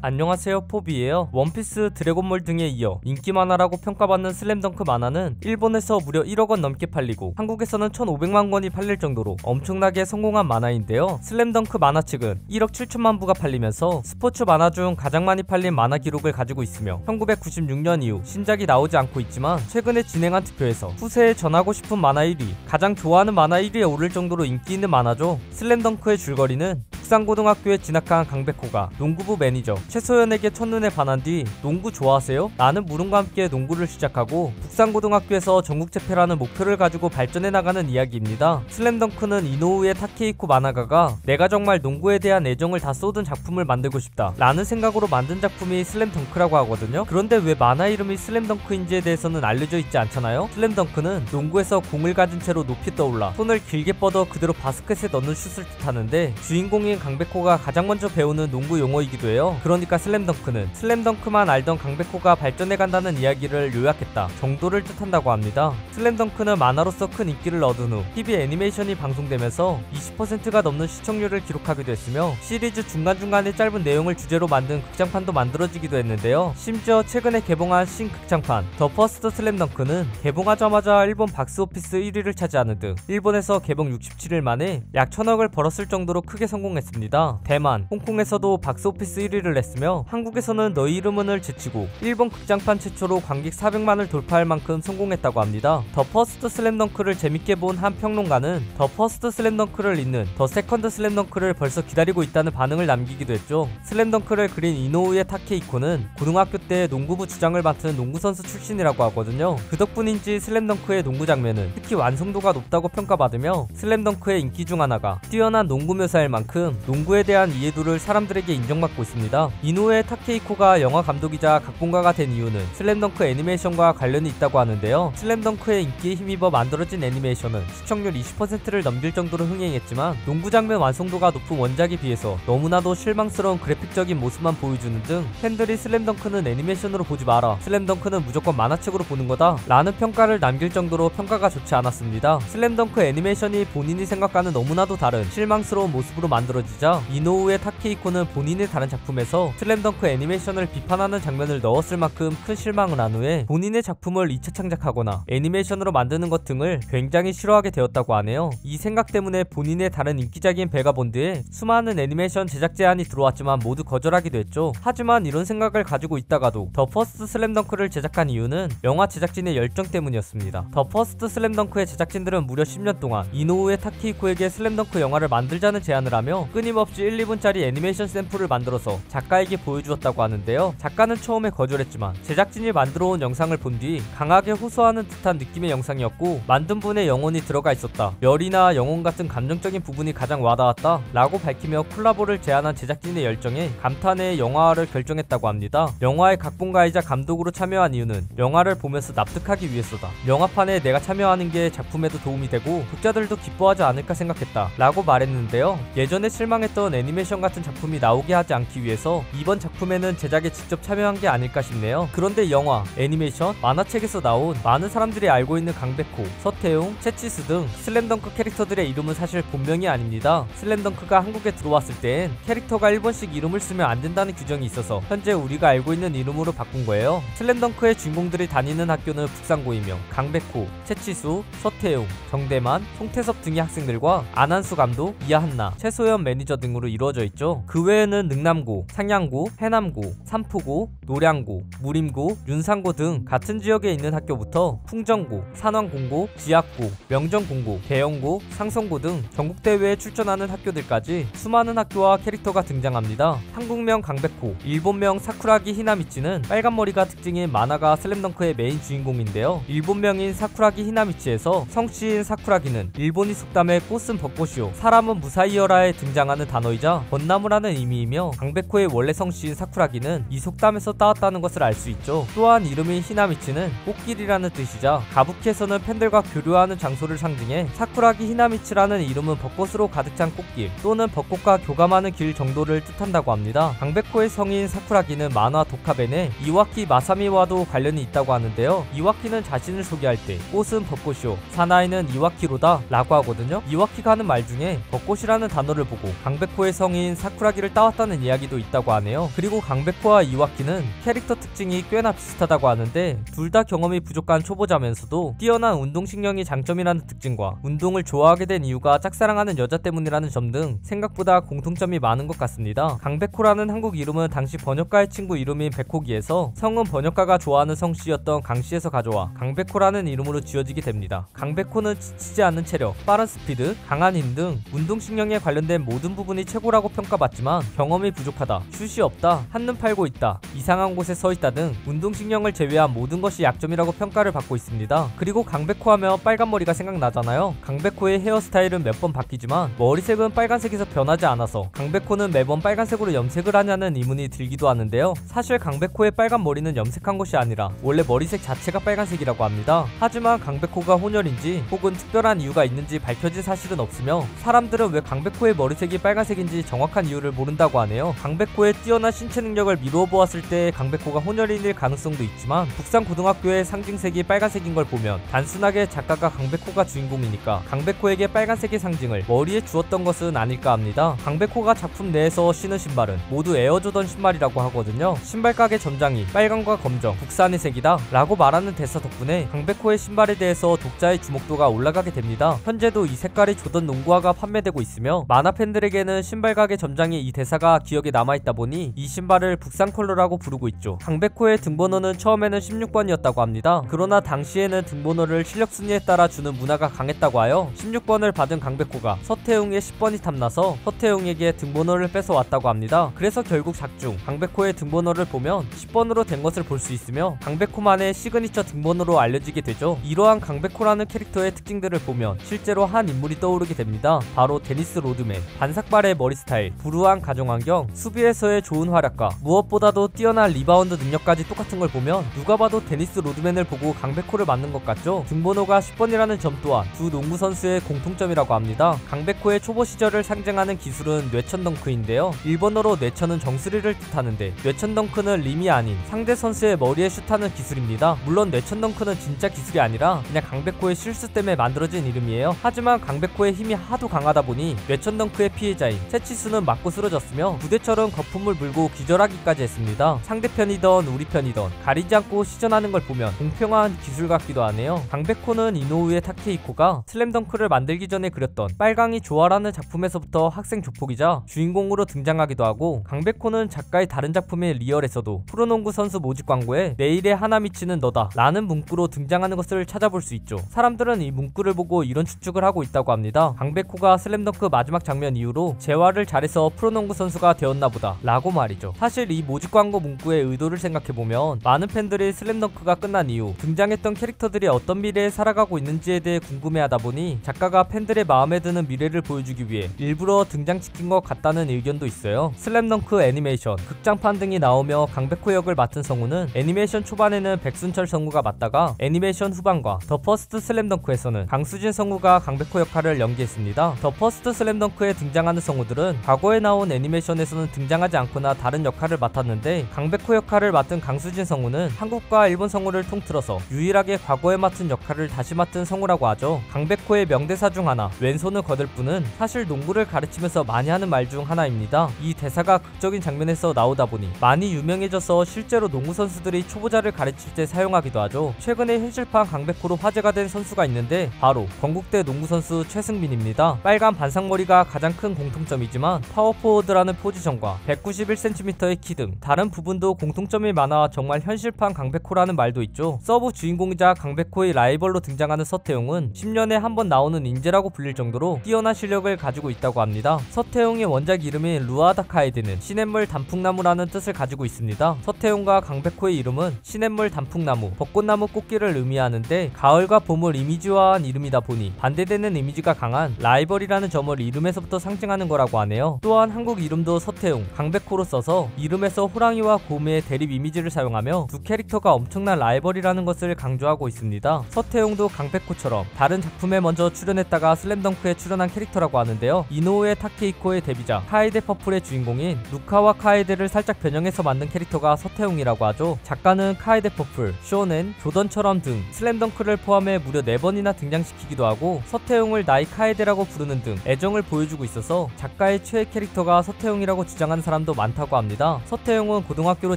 안녕하세요, 포비예요. 원피스, 드래곤볼 등에 이어 인기 만화라고 평가받는 슬램덩크 만화는 일본에서 무려 1억원 넘게 팔리고 한국에서는 1500만권이 팔릴 정도로 엄청나게 성공한 만화인데요. 슬램덩크 만화 측은 1억 7천만 부가 팔리면서 스포츠 만화 중 가장 많이 팔린 만화 기록을 가지고 있으며 1996년 이후 신작이 나오지 않고 있지만 최근에 진행한 투표에서 후세에 전하고 싶은 만화 1위, 가장 좋아하는 만화 1위에 오를 정도로 인기 있는 만화죠. 슬램덩크의 줄거리는 북산고등학교에 진학한 강백호가 농구부 매니저 최소연에게 첫눈에 반한 뒤 농구 좋아하세요? 라는 물음과 함께 농구를 시작하고 북산고등학교에서 전국체패라는 목표를 가지고 발전해 나가는 이야기입니다. 슬램덩크는 이노우에 타케이코 만화가가 내가 정말 농구에 대한 애정을 다 쏟은 작품을 만들고 싶다 라는 생각으로 만든 작품이 슬램덩크라고 하거든요. 그런데 왜 만화 이름이 슬램덩크인지에 대해서는 알려져 있지 않잖아요. 슬램덩크는 농구에서 공을 가진 채로 높이 떠올라 손을 길게 뻗어 그대로 바스켓에 넣는 슛을 뜻하는데 주인공인 강백호가 가장 먼저 배우는 농구 용어이기도 해요. 그러니까 슬램덩크는 슬램덩크만 알던 강백호가 발전해간다는 이야기를 요약했다 정도를 뜻한다고 합니다. 슬램덩크는 만화로서 큰 인기를 얻은 후 TV 애니메이션이 방송되면서 20%가 넘는 시청률을 기록하기도 했으며 시리즈 중간중간에 짧은 내용을 주제로 만든 극장판도 만들어지기도 했는데요. 심지어 최근에 개봉한 신극장판 더 퍼스트 슬램덩크는 개봉하자마자 일본 박스오피스 1위를 차지하는 등 일본에서 개봉 67일 만에 약 1000억을 벌었을 정도로 크게 성공했습니다. 대만, 홍콩에서도 박스오피스 1위를 했으며 한국에서는 너희 이름은을 제치고 일본 극장판 최초로 관객 400만을 돌파할 만큼 성공했다고 합니다. 더 퍼스트 슬램덩크를 재밌게 본 한 평론가는 더 퍼스트 슬램덩크를 잇는 더 세컨드 슬램덩크를 벌써 기다리고 있다는 반응을 남기기도 했죠. 슬램덩크를 그린 이노우에 타케이코는 고등학교 때 농구부 주장을 맡은 농구선수 출신이라고 하거든요. 그 덕분인지 슬램덩크의 농구 장면은 특히 완성도가 높다고 평가받으며 슬램덩크의 인기 중 하나가 뛰어난 농구 묘사일 만큼 농구에 대한 이해도를 사람들에게 인정받고 있습니다. 이노우에 타케이코가 영화 감독이자 각본가가 된 이유는 슬램덩크 애니메이션과 관련이 있다고 하는데요. 슬램덩크의 인기에 힘입어 만들어진 애니메이션은 시청률 20%를 넘길 정도로 흥행했지만 농구 장면 완성도가 높은 원작에 비해서 너무나도 실망스러운 그래픽적인 모습만 보여주는 등 팬들이 슬램덩크는 애니메이션으로 보지 마라, 슬램덩크는 무조건 만화책으로 보는 거다 라는 평가를 남길 정도로 평가가 좋지 않았습니다. 슬램덩크 애니메이션이 본인이 생각과는 너무나도 다른 실망스러운 모습으로 만들어지자 이노우에 타케이코는 본인의 다른 작품에서 슬램덩크 애니메이션을 비판하는 장면을 넣었을 만큼 큰 실망을 한 후에 본인의 작품을 2차 창작하거나 애니메이션으로 만드는 것 등을 굉장히 싫어하게 되었다고 하네요. 이 생각 때문에 본인의 다른 인기작인 베가본드에 수많은 애니메이션 제작 제안이 들어왔지만 모두 거절하기도 했죠. 하지만 이런 생각을 가지고 있다가도 더 퍼스트 슬램덩크를 제작한 이유는 영화 제작진의 열정 때문이었습니다. 더 퍼스트 슬램덩크의 제작진들은 무려 10년 동안 이노우에 타케이코에게 슬램덩크 영화를 만들자는 제안을 하며 끊임없이 1, 2분짜리 애니메이션 샘플을 만들어서 작가에게 보여주었다고 하는데요. 작가는 처음에 거절했지만 제작진이 만들어온 영상을 본 뒤 강하게 호소하는 듯한 느낌의 영상이었고 만든 분의 영혼이 들어가 있었다, 열이나 영혼 같은 감정적인 부분이 가장 와닿았다 라고 밝히며 콜라보를 제안한 제작진의 열정에 감탄해 영화화를 결정했다고 합니다. 영화의 각본가이자 감독으로 참여한 이유는 영화를 보면서 납득하기 위해서다, 영화판에 내가 참여하는 게 작품에도 도움이 되고 독자들도 기뻐하지 않을까 생각했다 라고 말했는데요. 예전에 실망했던 애니메이션 같은 작품이 나오게 하지 않기 위해서 이번 작품에는 제작에 직접 참여한 게 아닐까 싶네요. 그런데 영화, 애니메이션, 만화책에서 나온 많은 사람들이 알고 있는 강백호, 서태웅, 채치수 등 슬램덩크 캐릭터들의 이름은 사실 본명이 아닙니다. 슬램덩크가 한국에 들어왔을 땐 캐릭터가 일본식 이름을 쓰면 안 된다는 규정이 있어서 현재 우리가 알고 있는 이름으로 바꾼 거예요. 슬램덩크의 주인공들이 다니는 학교는 북산고이며 강백호, 채치수, 서태웅, 정대만, 송태섭 등의 학생들과 안한수 감독, 이하한나, 최소연 매니저 등으로 이루어져 있죠. 그 외에는 능남고, 상양고, 해남고, 삼포고, 노량고, 무림고, 윤상고 등 같은 지역에 있는 학교부터 풍정고, 산왕공고, 지학고, 명정공고, 대영고, 상성고 등 전국대회에 출전하는 학교들까지 수많은 학교와 캐릭터가 등장합니다. 한국명 강백호, 일본명 사쿠라기 히나미치는 빨간머리가 특징인 만화가 슬램덩크의 메인 주인공인데요. 일본명인 사쿠라기 히나미치에서 성씨인 사쿠라기는 일본이 속담에 꽃은 벚꽃이요 사람은 무사히여라에 등장하는 단어이자 벚나무라는 의미이며 강백호의 원래 성씨인 사쿠라기는 이 속담에서 따왔다는 것을 알 수 있죠. 또한 이름인 히나미치는 꽃길이라는 뜻이자 가부키에서는 팬들과 교류하는 장소를 상징해 사쿠라기 히나미치라는 이름은 벚꽃으로 가득 찬 꽃길 또는 벚꽃과 교감하는 길 정도를 뜻한다고 합니다. 강백호의 성인 사쿠라기는 만화 도카벤의 이와키 마사미와도 관련이 있다고 하는데요. 이와키는 자신을 소개할 때 꽃은 벚꽃이요 사나이는 이와키로다 라고 하거든요. 이와키가 하는 말 중에 벚꽃이라는 단어를 보고 하고 강백호의 성인 사쿠라기를 따왔다는 이야기도 있다고 하네요. 그리고 강백호와 이와키는 캐릭터 특징이 꽤나 비슷하다고 하는데 둘 다 경험이 부족한 초보자면서도 뛰어난 운동신경이 장점이라는 특징과 운동을 좋아하게 된 이유가 짝사랑하는 여자 때문이라는 점 등 생각보다 공통점이 많은 것 같습니다. 강백호라는 한국 이름은 당시 번역가의 친구 이름인 백호기에서 성은 번역가가 좋아하는 성씨였던 강씨에서 가져와 강백호라는 이름으로 지어지게 됩니다. 강백호는 지치지 않는 체력, 빠른 스피드, 강한 힘 등 운동신경에 관련된 모든 부분이 최고라고 평가받지만 경험이 부족하다, 슛이 없다, 한눈 팔고 있다, 이상한 곳에 서 있다 등 운동신경을 제외한 모든 것이 약점이라고 평가를 받고 있습니다. 그리고 강백호 하면 빨간 머리가 생각나잖아요. 강백호의 헤어스타일은 몇 번 바뀌지만 머리색은 빨간색에서 변하지 않아서 강백호는 매번 빨간색으로 염색을 하냐는 의문이 들기도 하는데요. 사실 강백호의 빨간 머리는 염색한 것이 아니라 원래 머리색 자체가 빨간색이라고 합니다. 하지만 강백호가 혼혈인지 혹은 특별한 이유가 있는지 밝혀진 사실은 없으며 사람들은 왜 강백호의 머리색이 빨간색인지 정확한 이유를 모른다고 하네요. 강백호의 뛰어난 신체 능력을 미루어 보았을 때 강백호가 혼혈인일 가능성도 있지만 북산 고등학교의 상징색이 빨간색인 걸 보면 단순하게 작가가 강백호가 주인공이니까 강백호에게 빨간색의 상징을 머리에 주었던 것은 아닐까 합니다. 강백호가 작품 내에서 신은 신발은 모두 에어조던 신발이라고 하거든요. 신발 가게 점장이 빨강과 검정, 국산의 색이다 라고 말하는 대사 덕분에 강백호의 신발에 대해서 독자의 주목도가 올라가게 됩니다. 현재도 이 색깔이 조던 농구화가 판매되고 있으며 만화 팬들에게는 신발 가게 점장의 이 대사가 기억에 남아있다 보니 이 신발을 북산 컬러라고 부르고 있죠. 강백호의 등번호는 처음에는 16번이었다고 합니다. 그러나 당시에는 등번호를 실력 순위에 따라 주는 문화가 강했다고 하여 16번을 받은 강백호가 서태웅의 10번이 탐나서 서태웅에게 등번호를 뺏어왔다고 합니다. 그래서 결국 작중 강백호의 등번호를 보면 10번으로 된 것을 볼 수 있으며 강백호만의 시그니처 등번호로 알려지게 되죠. 이러한 강백호라는 캐릭터의 특징들을 보면 실제로 한 인물이 떠오르게 됩니다. 바로 데니스 로드맨. 반삭발의 머리 스타일, 불우한 가정환경, 수비에서의 좋은 활약과 무엇보다도 뛰어난 리바운드 능력까지 똑같은 걸 보면 누가 봐도 데니스 로드맨을 보고 강백호를 맞는 것 같죠. 등번호가 10번이라는 점 또한 두 농구 선수의 공통점이라고 합니다. 강백호의 초보 시절을 상징하는 기술은 뇌천 덩크인데요. 일본어로 뇌천은 정수리를 뜻하는데 뇌천 덩크는 림이 아닌 상대 선수의 머리에 슛하는 기술입니다. 물론 뇌천 덩크는 진짜 기술이 아니라 그냥 강백호의 실수 때문에 만들어진 이름이에요. 하지만 강백호의 힘이 하도 강하다 보니 뇌천 덩크의 피해자인 채치수는 맞고 쓰러졌으며 부대처럼 거품을 물고 기절하기까지 했습니다. 상대편이던 우리 편이던 가리지 않고 시전하는 걸 보면 공평한 기술 같기도 하네요. 강백호는 이노우에 타케이코가 슬램덩크를 만들기 전에 그렸던 빨강이 좋아라는 작품에서부터 학생 조폭이자 주인공으로 등장하기도 하고 강백호는 작가의 다른 작품인 리얼에서도 프로농구 선수 모집 광고에 내일의 하나미치는 너다 라는 문구로 등장하는 것을 찾아볼 수 있죠. 사람들은 이 문구를 보고 이런 추측을 하고 있다고 합니다. 강백호가 슬램덩크 마지막 장면 이후로 재활을 잘해서 프로농구 선수가 되었나 보다 라고 말이죠. 사실 이 모집 광고 문구의 의도를 생각해보면 많은 팬들이 슬램덩크가 끝난 이후 등장했던 캐릭터들이 어떤 미래에 살아가고 있는지에 대해 궁금해하다 보니 작가가 팬들의 마음에 드는 미래를 보여주기 위해 일부러 등장시킨 것 같다는 의견도 있어요. 슬램덩크 애니메이션, 극장판 등이 나오며 강백호 역을 맡은 성우는 애니메이션 초반에는 백순철 성우가 맡다가 애니메이션 후반과 더 퍼스트 슬램덩크에서는 강수진 성우가 강백호 역할을 연기했습니다. 더 퍼스트 슬램덩크에 등장하는 성우들은 과거에 나온 애니메이션에서는 등장하지 않거나 다른 역할을 맡았는데 강백호 역할을 맡은 강수진 성우는 한국과 일본 성우를 통틀어서 유일하게 과거에 맡은 역할을 다시 맡은 성우라고 하죠. 강백호의 명대사 중 하나, 왼손을 거들 뿐은 사실 농구를 가르치면서 많이 하는 말 중 하나입니다. 이 대사가 극적인 장면에서 나오다 보니 많이 유명해져서 실제로 농구 선수들이 초보자를 가르칠 때 사용하기도 하죠. 최근에 현실판 강백호로 화제가 된 선수가 있는데 바로 건국대 농구 선수 최승민입니다. 빨간 반상머리가 가장 큰 공통점이지만 파워포워드라는 포지션과 191cm의 키 등 다른 부분도 공통점이 많아 정말 현실판 강백호라는 말도 있죠. 서브 주인공이자 강백호의 라이벌로 등장하는 서태웅은 10년에 한 번 나오는 인재라고 불릴 정도로 뛰어난 실력을 가지고 있다고 합니다. 서태웅의 원작 이름인 루아다 카에데는 시냇물 단풍나무라는 뜻을 가지고 있습니다. 서태웅과 강백호의 이름은 시냇물 단풍나무, 벚꽃나무 꽃길을 의미하는데 가을과 봄을 이미지화한 이름이다 보니 반대되는 이미지가 강한 라이벌이라는 점을 이름에서부터 상징하는 거라고 하네요. 또한 한국 이름도 서태웅, 강백호로 써서 이름에서 호랑이와 곰의 대립 이미지를 사용하며 두 캐릭터가 엄청난 라이벌이라는 것을 강조하고 있습니다. 서태웅도 강백호처럼 다른 작품에 먼저 출연했다가 슬램덩크에 출연한 캐릭터라고 하는데요. 이노우에 타케이코의 데뷔작 카에데 퍼플의 주인공인 루카와 카에데를 살짝 변형해서 만든 캐릭터가 서태웅이라고 하죠. 작가는 카에데 퍼플, 쇼넨, 조던처럼 등 슬램덩크를 포함해 무려 4번이나 등장시키기도 하고 서태웅을 나이 카에데라고 부르는 등 애정을 보여주고 있습니다. 있어서 작가의 최애 캐릭터가 서태웅이라고 주장하는 사람도 많다고 합니다. 서태웅은 고등학교로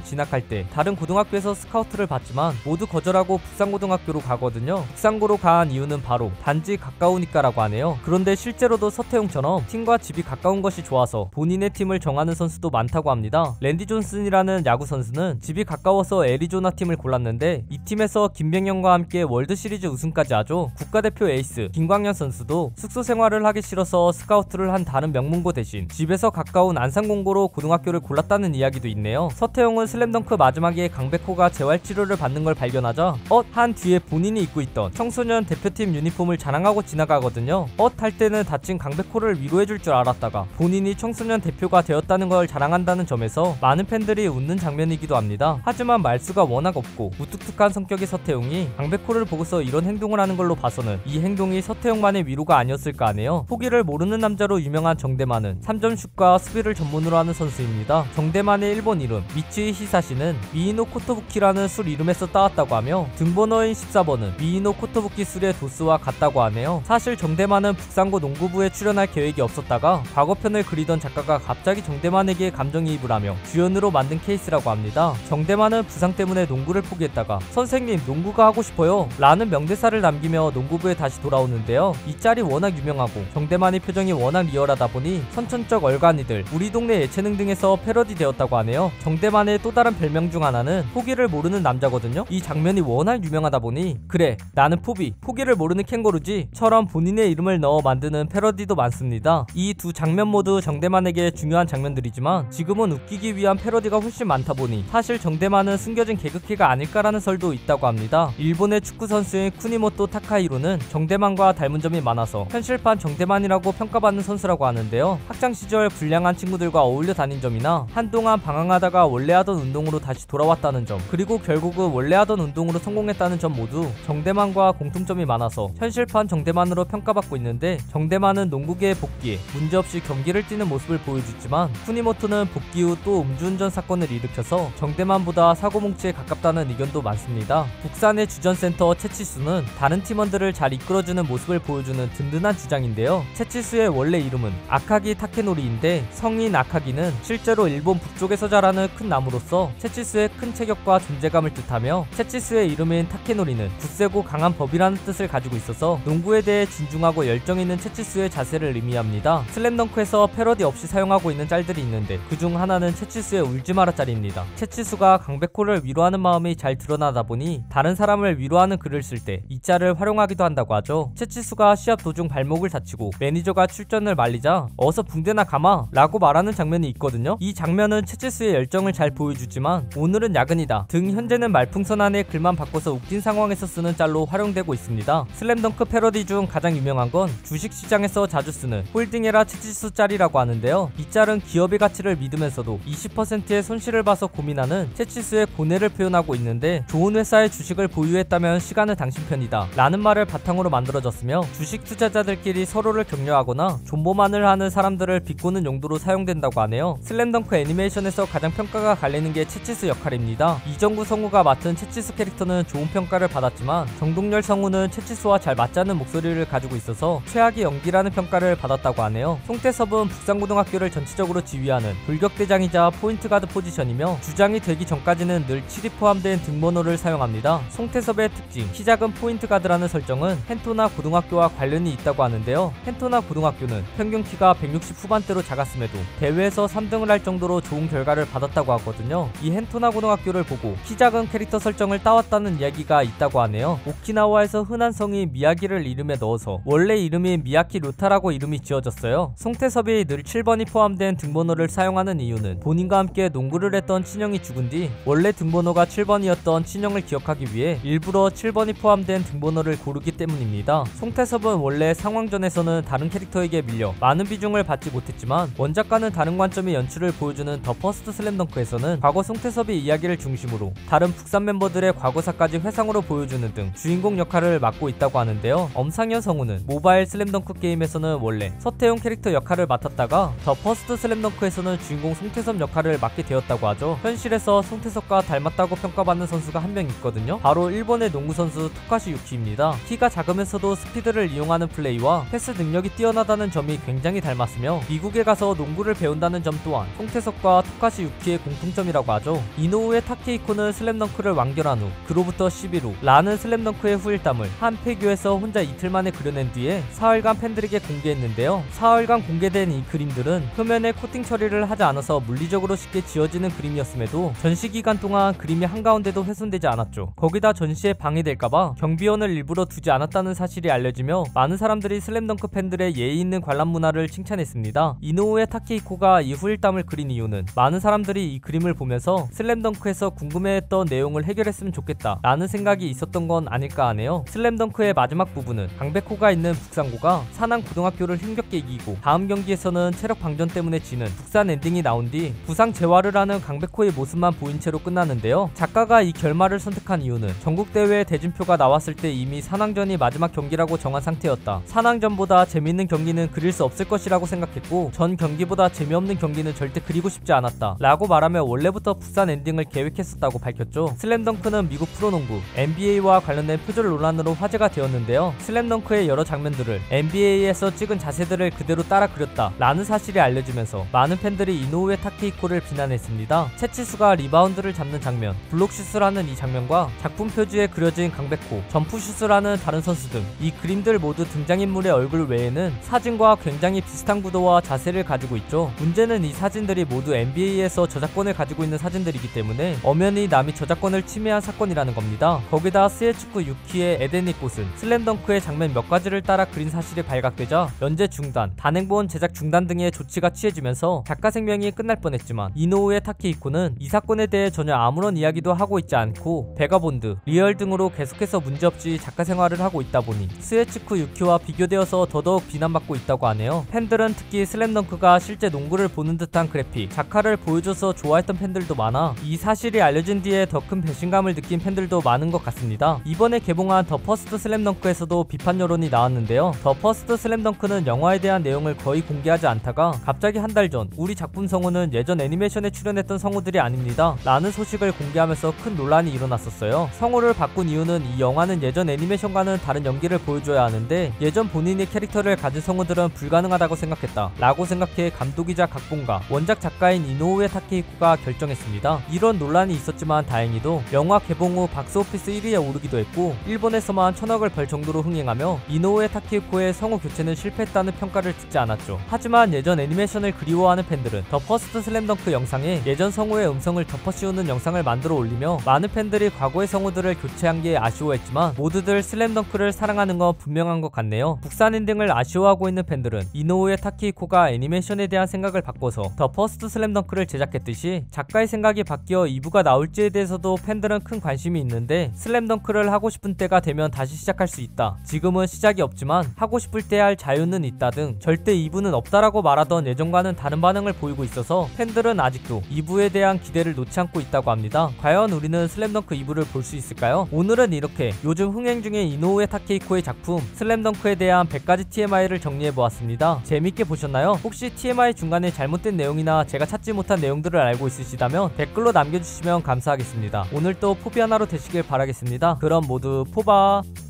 진학할 때 다른 고등학교에서 스카우트를 받지만 모두 거절하고 북산고등학교로 가거든요. 북산고로 간 이유는 바로 단지 가까우니까라고 하네요. 그런데 실제로도 서태웅처럼 팀과 집이 가까운 것이 좋아서 본인의 팀을 정하는 선수도 많다고 합니다. 랜디 존슨이라는 야구 선수는 집이 가까워서 애리조나 팀을 골랐는데 이 팀에서 김병현과 함께 월드시리즈 우승까지 하죠. 국가대표 에이스 김광현 선수도 숙소 생활을 하기 싫어서 스카우트를 한 다른 명문고 대신 집에서 가까운 안산공고로 고등학교를 골랐다는 이야기도 있네요. 서태웅은 슬램덩크 마지막에 강백호가 재활치료를 받는 걸 발견하자 한 뒤에 본인이 입고 있던 청소년 대표팀 유니폼을 자랑하고 지나가거든요. 할 때는 다친 강백호를 위로해줄 줄 알았다가 본인이 청소년 대표가 되었다는 걸 자랑한다는 점에서 많은 팬들이 웃는 장면이기도 합니다. 하지만 말수가 워낙 없고 무뚝뚝한 성격의 서태웅이 강백호를 보고서 이런 행동을 하는 걸로 봐서는 이 행동이 서태웅만의 위로가 아니었을까 하네요. 포기를 모르는 남자로 유명한 정대만은 3점슛과 수비를 전문으로 하는 선수입니다. 정대만의 일본 이름 미츠이 히사시는 미이노 코토부키라는 술 이름에서 따왔다고 하며 등번호인 14번은 미이노 코토부키 술의 도수와 같다고 하네요. 사실 정대만은 북산고 농구부에 출연할 계획이 없었다가 과거편을 그리던 작가가 갑자기 정대만에게 감정이입을 하며 주연으로 만든 케이스라고 합니다. 정대만은 부상 때문에 농구를 포기했다가 선생님 농구가 하고 싶어요 라는 명대사를 남기며 농구부에 다시 돌아오는데요. 이 짤이 워낙 유명하고 정대만의 표정이 워낙 리얼하다 보니 선천적 얼간이들, 우리 동네 예체능 등에서 패러디 되었다고 하네요. 정대만의 또 다른 별명 중 하나는 포기를 모르는 남자거든요. 이 장면이 워낙 유명하다 보니 그래 나는 포기를 모르는 캥거루지 처럼 본인의 이름을 넣어 만드는 패러디도 많습니다. 이 두 장면 모두 정대만에게 중요한 장면들이지만 지금은 웃기기 위한 패러디가 훨씬 많다 보니 사실 정대만은 숨겨진 개그키가 아닐까라는 설도 있다고 합니다. 일본의 축구 선수인 쿠니모토 타카히로는 정대만과 닮은 점이 많아서 현실판 정대만이라고 평가받는 선수라고 하는데요. 학창시절 불량한 친구들과 어울려 다닌 점이나 한동안 방황하다가 원래 하던 운동으로 다시 돌아왔다는 점, 그리고 결국은 원래 하던 운동으로 성공했다는 점 모두 정대만과 공통점이 많아서 현실판 정대만으로 평가받고 있는데, 정대만은 농구계에 복귀해 문제없이 경기를 뛰는 모습을 보여주지만 쿠니모토는 복귀 후 또 음주운전 사건을 일으켜서 정대만보다 사고뭉치에 가깝다는 의견도 많습니다. 북산의 주전센터 채치수는 다른 팀원들을 잘 이끌어주는 모습을 보여주는 든든한 주장인데요. 채치수의 원래 이름은 아카기 타케노리인데 성인 아카기는 실제로 일본 북쪽에서 자라는 큰 나무로서 채치수의 큰 체격과 존재감을 뜻하며, 채치수의 이름인 타케노리는 굳세고 강한 법이라는 뜻을 가지고 있어서 농구에 대해 진중하고 열정 있는 채치수의 자세를 의미합니다. 슬램덩크에서 패러디 없이 사용하고 있는 짤들이 있는데 그중 하나는 채치수의 울지마라 짤입니다. 채치수가 강백호를 위로하는 마음이 잘 드러나다 보니 다른 사람을 위로하는 글을 쓸 때 이 짤을 활용하기도 한다고 하죠. 채치수가 시합 도중 발목을 다치고 매니저가 출전을 말리자 어서 붕대나 감아 라고 말하는 장면이 있거든요. 이 장면은 채치수의 열정을 잘 보여주지만 오늘은 야근이다 등 현재는 말풍선안의 글만 바꿔서 웃긴 상황에서 쓰는 짤로 활용되고 있습니다. 슬램덩크 패러디 중 가장 유명한 건 주식시장에서 자주 쓰는 홀딩해라 채치수 짤이라고 하는데요. 이 짤은 기업의 가치를 믿으면서도 20%의 손실을 봐서 고민하는 채치수의 고뇌를 표현하고 있는데, 좋은 회사의 주식을 보유했다면 시간은 당신 편이다 라는 말을 바탕으로 만들어졌으며, 주식 투자자들끼리 서로를 격려하거나 존버만을 하는 사람들을 비꼬는 용도로 사용된다고 하네요. 슬램덩크 애니메이션에서 가장 평가가 갈리는 게 채치수 역할입니다. 이정구 성우가 맡은 채치수 캐릭터는 좋은 평가를 받았지만 정동열 성우는 채치수와 잘 맞지 않는 목소리를 가지고 있어서 최악의 연기라는 평가를 받았다고 하네요. 송태섭은 북산고등학교를 전체적으로 지휘하는 돌격대장이자 포인트가드 포지션이며 주장이 되기 전까지는 늘 7이 포함된 등번호를 사용합니다. 송태섭의 특징, 키 작은 포인트가드라는 설정은 헨토나 고등학교와 관련이 있다고 하는데요. 헨토나 고등학교는 평균 키가 160 후반대로 작았음에도 대회에서 3등을 할 정도로 좋은 결과를 받았다고 하거든요. 이 헨토나 고등학교를 보고 키 작은 캐릭터 설정을 따왔다는 이야기가 있다고 하네요. 오키나와에서 흔한 성인 미야기를 이름에 넣어서 원래 이름이 미야키 료타라고 이름이 지어졌어요. 송태섭이 늘 7번이 포함된 등번호를 사용하는 이유는 본인과 함께 농구를 했던 친형이 죽은 뒤 원래 등번호가 7번이었던 친형을 기억하기 위해 일부러 7번이 포함된 등번호를 고르기 때문입니다. 송태섭은 원래 상황전에서는 다른 캐릭터에게 밀려 많은 비중을 받지 못했지만 원작과는 다른 관점의 연출을 보여주는 더 퍼스트 슬램덩크에서는 과거 송태섭의 이야기를 중심으로 다른 북산 멤버들의 과거사까지 회상으로 보여주는 등 주인공 역할을 맡고 있다고 하는데요. 엄상현 성우는 모바일 슬램덩크 게임에서는 원래 서태웅 캐릭터 역할을 맡았다가 더 퍼스트 슬램덩크에서는 주인공 송태섭 역할을 맡게 되었다고 하죠. 현실에서 송태섭과 닮았다고 평가받는 선수가 한 명 있거든요. 바로 일본의 농구 선수 토카시 유키입니다. 키가 작으면서도 스피드를 이용하는 플레이와 패스 능력이 뛰어나다는 점이 굉장히 닮았으며 미국에 가서 농구를 배운다는 점 또한 송태석과 토카시 유키의 공통점이라고 하죠. 이노우에 타케이코는 슬램덩크를 완결한 후 그로부터 10일 후 라는 슬램덩크의 후일담을 한 폐교에서 혼자 이틀 만에 그려낸 뒤에 사흘간 팬들에게 공개했는데요. 사흘간 공개된 이 그림들은 표면에 코팅 처리를 하지 않아서 물리적으로 쉽게 지워지는 그림이었음에도 전시 기간 동안 그림이 한가운데도 훼손되지 않았죠. 거기다 전시에 방해될까봐 경비원을 일부러 두지 않았다는 사실이 알려지며 많은 사람들이 슬램덩크 팬들의 예의 있는 관람 문화를 칭찬했습니다. 이노우에 타케이코가 이 후일담을 그린 이유는 많은 사람들이 이 그림을 보면서 슬램덩크에서 궁금해했던 내용을 해결했으면 좋겠다 라는 생각이 있었던 건 아닐까 하네요. 슬램덩크의 마지막 부분은 강백호가 있는 북산고가 산한 고등학교를 힘겹게 이기고 다음 경기에서는 체력 방전 때문에 지는 북산 엔딩이 나온 뒤 부상 재활을 하는 강백호의 모습만 보인 채로 끝났는데요. 작가가 이 결말을 선택한 이유는 전국대회 대진표가 나왔을 때 이미 산왕전이 마지막 경기라고 정한 상태였다. 산왕전보다 재밌는 경기는 그릴 수 없을 것이라고 생각했고 전 경기보다 재미없는 경기는 절대 그리고 싶지 않았다 라고 말하며 원래부터 북산 엔딩을 계획했었다고 밝혔죠. 슬램덩크는 미국 프로농구 NBA와 관련된 표절 논란으로 화제가 되었는데요. 슬램덩크의 여러 장면들을 NBA에서 찍은 자세들을 그대로 따라 그렸다 라는 사실이 알려지면서 많은 팬들이 이노우에 타케이코를 비난했습니다. 채치수가 리바운드를 잡는 장면, 블록슛을 하는 이 장면과 작품 표지에 그려진 강백호, 점프슛을 하는 다른 선수 등 이 그림들 모두 등장인물의 얼굴 외에는 사진과 굉장히 비슷한 구도와 자세를 가지고 있죠. 문제는 이 사진들이 모두 NBA에서 저작권을 가지고 있는 사진들이기 때문에 엄연히 남이 저작권을 침해한 사건이라는 겁니다. 거기다 스에츠쿠 유키의 에덴닉 꽃은 슬램덩크의 장면 몇 가지를 따라 그린 사실이 발각되자 연재 중단, 단행본 제작 중단 등의 조치가 취해지면서 작가 생명이 끝날 뻔했지만 이노우에 타케이코는 이 사건에 대해 전혀 아무런 이야기도 하고 있지 않고 베가본드, 리얼 등으로 계속해서 문제없이 작가 생활을 하고 있다 보니 스에츠쿠 유키와 비교되어서 더더욱 비난받고 있다고 하네요. 팬들은 특히 슬램덩크가 실제 농구를 보는 듯한 그래픽, 작화를 보여줘서 좋아했던 팬들도 많아 이 사실이 알려진 뒤에 더 큰 배신감을 느낀 팬들도 많은 것 같습니다. 이번에 개봉한 더 퍼스트 슬램덩크에서도 비판 여론이 나왔는데요. 더 퍼스트 슬램덩크는 영화에 대한 내용을 거의 공개하지 않다가 갑자기 한 달 전 우리 작품 성우는 예전 애니메이션에 출연했던 성우들이 아닙니다 라는 소식을 공개하면서 큰 논란이 일어났었어요. 성우를 바꾼 이유는 이 영화는 예전 애니메이션과는 다른 연기를 보여줘야 하는데 예전 본인의 캐릭터를 가진 성우들은 불가능하다고 생각했다 라고 생각해 감독이자 각본가, 원작 작가인 이노우에 타케이코가 결정했습니다. 이런 논란이 있었지만 다행히도 영화 개봉 후 박스오피스 1위에 오르기도 했고 일본에서만 1000억을 벌 정도로 흥행하며 이노우에 타케이코의 성우 교체는 실패했다는 평가를 듣지 않았죠. 하지만 예전 애니메이션을 그리워하는 팬들은 더 퍼스트 슬램덩크 영상에 예전 성우의 음성을 덮어씌우는 영상을 만들어 올리며 많은 팬들이 과거의 성우들을 교체한 게 아쉬워했지만 모두들 슬램덩크를 사랑하는 건 분명한 것 같네요. 북산 엔딩을 아쉬워하고 있는 팬들은 이노우에 타케이코가 애니메이션에 대한 생각을 바꿔서 더 퍼스트 슬램덩크를 제작했듯이 작가의 생각이 바뀌어 2부가 나올지에 대해서도 팬들은 큰 관심이 있는데 슬램덩크를 하고 싶은 때가 되면 다시 시작할 수 있다, 지금은 시작이 없지만 하고 싶을 때 할 자유는 있다 등 절대 2부는 없다라고 말하던 예전과는 다른 반응을 보이고 있어서 팬들은 아직도 2부에 대한 기대를 놓지 않고 있다고 합니다. 과연 우리는 슬램덩크 2부를 볼 수 있을까요? 오늘은 이렇게 요즘 흥행 중인 이노우에 타케이코의 작품 슬램덩크에 대한 100가지 TMI를 정리해보았습니다. 재밌게 보셨나요? 혹시 TMI 중간에 잘못된 내용이나 제가 찾지 못한 내용들을 알고 있으시다면 댓글로 남겨주시면 감사하겠습니다. 오늘도 포비 하나로 되시길 바라겠습니다. 그럼 모두 포바!